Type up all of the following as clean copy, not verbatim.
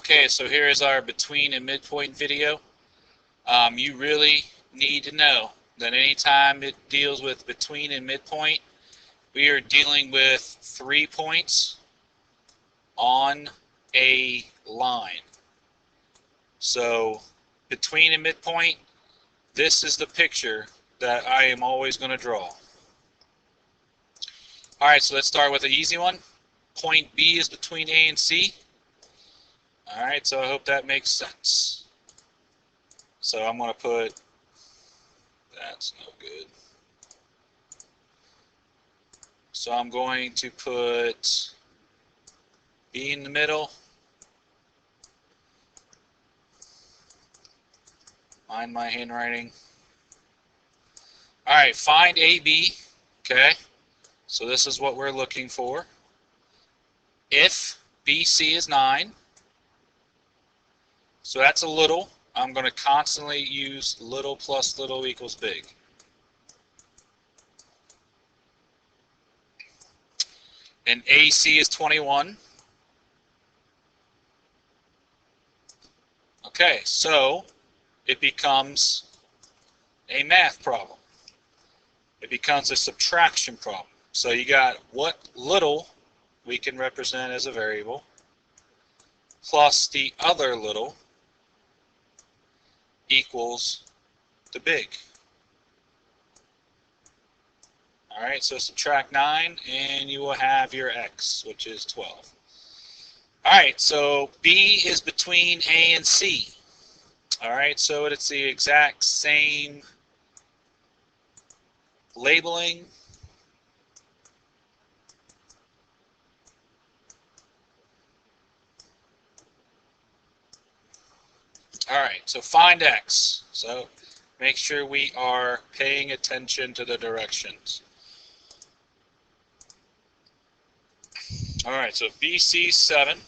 Okay, so here is our between and midpoint video. You really need to know that anytime it deals with between and midpoint, we are dealing with 3 points on a line. So between and midpoint, this is the picture that I am always going to draw. Alright, so let's start with an easy one. Point B is between A and C. Alright, so I hope that makes sense. So I'm going to put, that's no good. So I'm going to put B in the middle. Mind my handwriting. Alright, find AB. Okay, so this is what we're looking for. If BC is 9, so that's a little, I'm going to constantly use little plus little equals big. And AC is 21. Okay, so it becomes a math problem. It becomes a subtraction problem. So you got what little we can represent as a variable plus the other little equals the big. Alright, so subtract 9 and you will have your x, which is 12. Alright, so B is between A and C. Alright, so it's the exact same labeling. Alright, so find x. So make sure we are paying attention to the directions. Alright, so BC 7,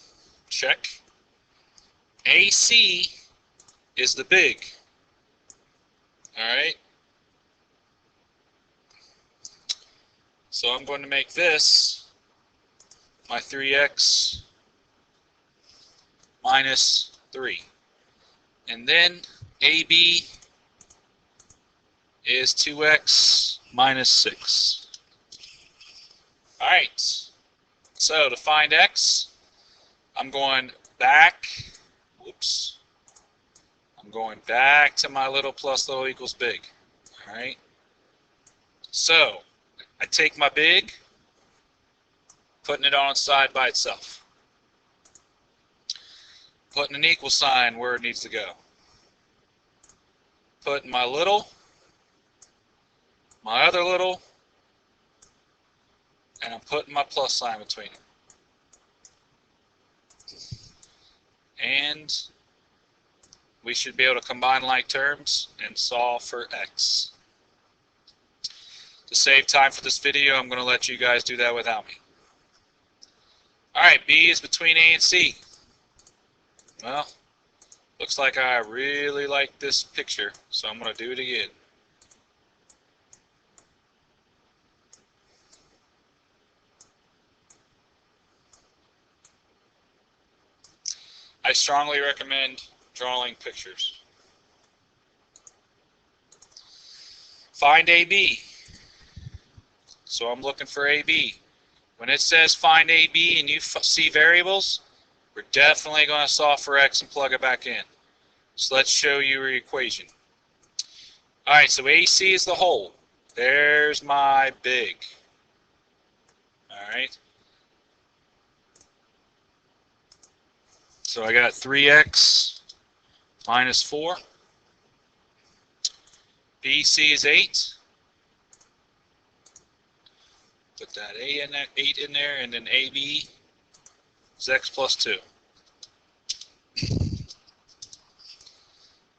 check. AC is the big. Alright. So I'm going to make this my 3x minus 3. And then AB is 2x minus 6. Alright. So to find x, I'm going back. Whoops. I'm going back to my little plus little equals big. Alright. So I take my big, putting it on its side by itself. Putting an equal sign where it needs to go. Putting my little, my other little, and I'm putting my plus sign between them. And we should be able to combine like terms and solve for x. To save time for this video, I'm going to let you guys do that without me. Alright, B is between A and C. Well, looks like I really like this picture, so I'm going to do it again. I strongly recommend drawing pictures. Find AB. So I'm looking for AB. When it says find AB and you see variables, we're definitely going to solve for x and plug it back in. So let's show you your equation. Alright, so AC is the whole. There's my big. Alright. So I got 3x minus 4. BC is 8. Put that 8 in there, and then AB is x plus 2.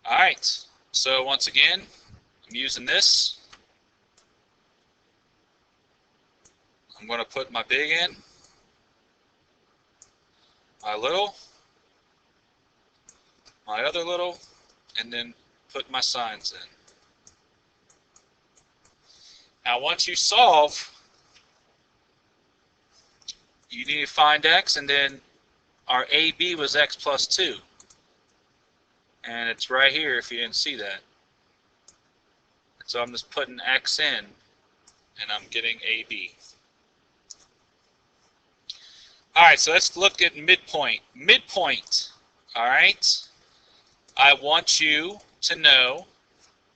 Alright, so once again, I'm using this. I'm going to put my big in, my little, my other little, and then put my signs in. Now once you solve, you need to find x and then our AB was x plus 2. And it's right here if you didn't see that. So I'm just putting x in, and I'm getting AB. All right, so let's look at midpoint. Midpoint, all right? I want you to know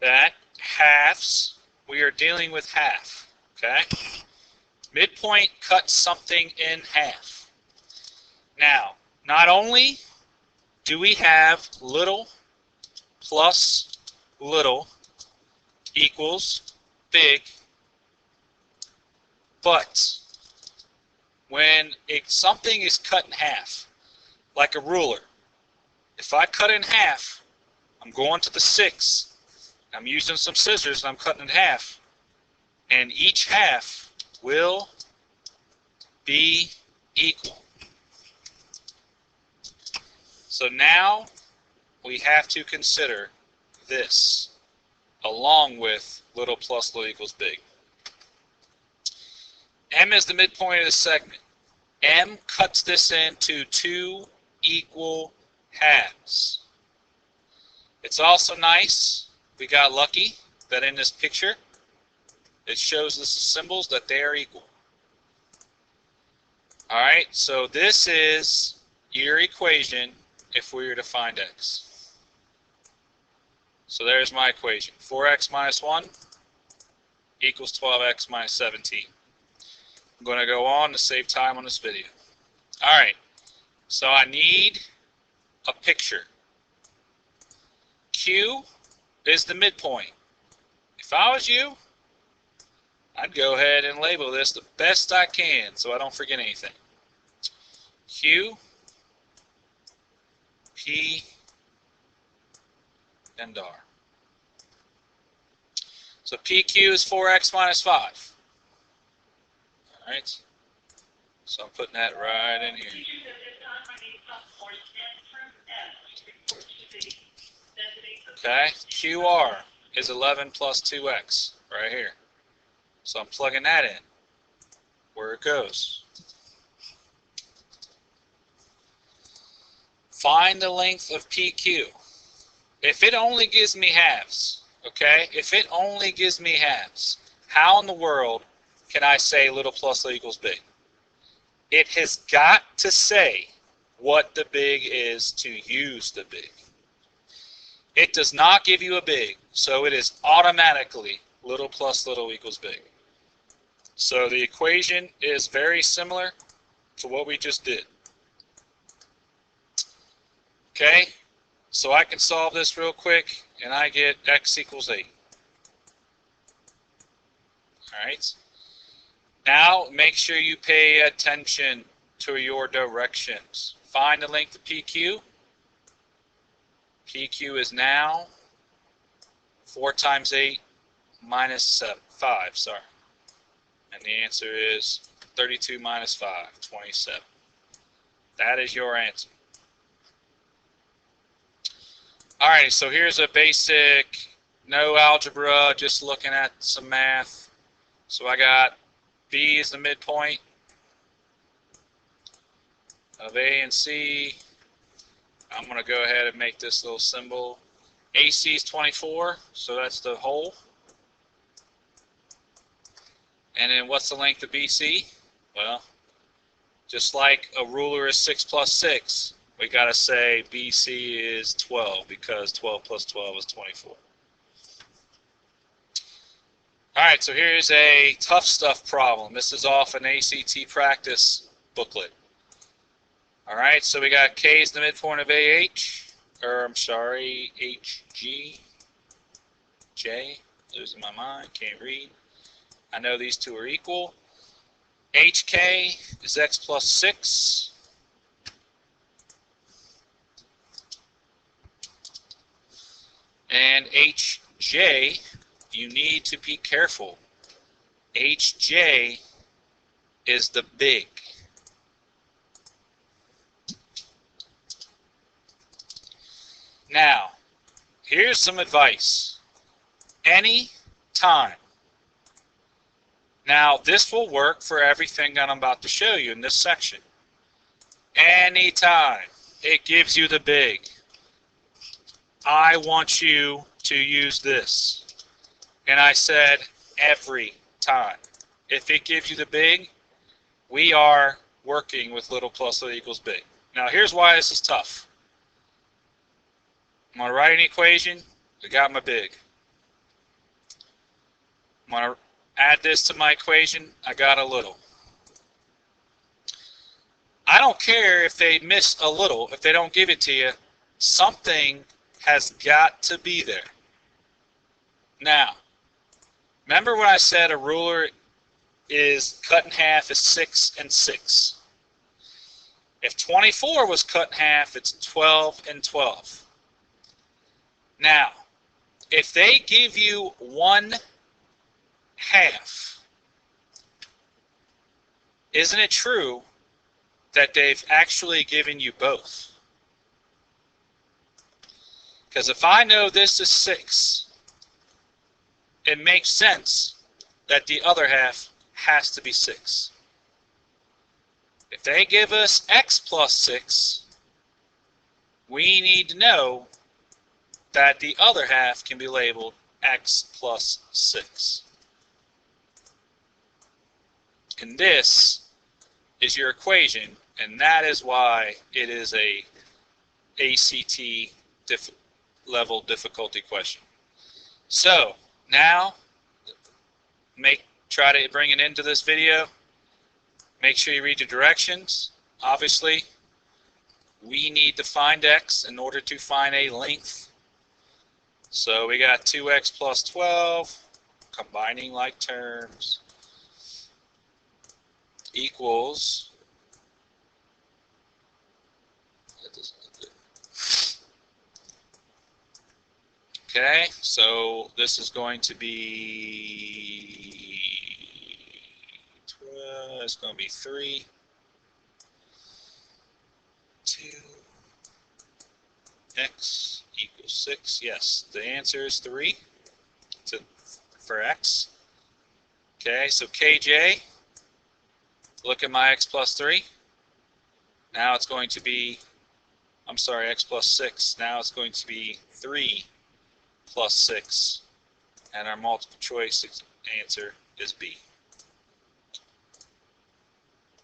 that halves, we are dealing with half, okay? Midpoint cuts something in half. Now, not only do we have little plus little equals big, but when something is cut in half, like a ruler, if I cut in half, I'm going to the 6, I'm using some scissors and I'm cutting in half, and each half will be equal. So now we have to consider this along with little plus little equals big. M is the midpoint of the segment. M cuts this into 2 equal halves. It's also nice, we got lucky, that in this picture it shows us the symbols that they are equal. Alright, so this is your equation if we were to find x. So there's my equation. 4x minus 1 equals 12x minus 17. I'm going to go on to save time on this video. Alright, so I need a picture. Q is the midpoint. If I was you, I'd go ahead and label this the best I can so I don't forget anything. Q, P, and R. So PQ is 4x minus 5. Alright, so I'm putting that right in here. Okay, QR is 11 plus 2x right here. So I'm plugging that in where it goes. Find the length of PQ. If it only gives me halves, okay, if it only gives me halves, how in the world can I say little plus little equals big? It has got to say what the big is to use the big. It does not give you a big, so it is automatically little plus little equals big. So the equation is very similar to what we just did. Okay, so I can solve this real quick, and I get x equals 8. All right. Now make sure you pay attention to your directions. Find the length of PQ. PQ is now 4 times 8 minus 5, sorry. And the answer is 32 minus 5, 27. That is your answer. Alright, so here's a basic, no algebra, just looking at some math. So I got B is the midpoint of A and C. I'm going to go ahead and make this little symbol. AC is 24, so that's the whole. And then what's the length of BC? Well, just like a ruler is 6 plus 6, we got to say BC is 12 because 12 plus 12 is 24. Alright, so here's a tough stuff problem. This is off an ACT practice booklet. Alright, so we got K is the midpoint of AH, or I'm sorry, HG, J, losing my mind, can't read. I know these two are equal. HK is x plus 6. And HJ, you need to be careful. HJ is the big. Now, here's some advice. Any time. Now, this will work for everything that I'm about to show you in this section. Anytime it gives you the big, I want you to use this. And I said every time. If it gives you the big, we are working with little plus little equals big. Now here's why this is tough. I'm going to write an equation. I got my big. I'm going to add this to my equation. I got a little. I don't care if they miss a little. If they don't give it to you, something has got to be there. Now, remember when I said a ruler is cut in half is 6 and 6. If 24 was cut in half, it's 12 and 12. Now, if they give you 1/2, isn't it true that they've actually given you both? Because if I know this is 6, it makes sense that the other half has to be 6. If they give us x plus 6, we need to know that the other half can be labeled x plus 6. And this is your equation, and that is why it is a ACT level difficulty question. So now try to bring it into this video. Make sure you read the directions. Obviously, we need to find x in order to find a length. So we got 2x plus 12, combining like terms, equals, okay, so this is going to be, it's going to be 3, 2x equals 6. Yes, the answer is 3 for x. Okay, so KJ, look at my x plus 3. Now it's going to be, I'm sorry, x plus 6. Now it's going to be 3 plus 6. And our multiple choice answer is B.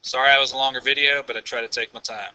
Sorry I was a longer video, but I tried to take my time.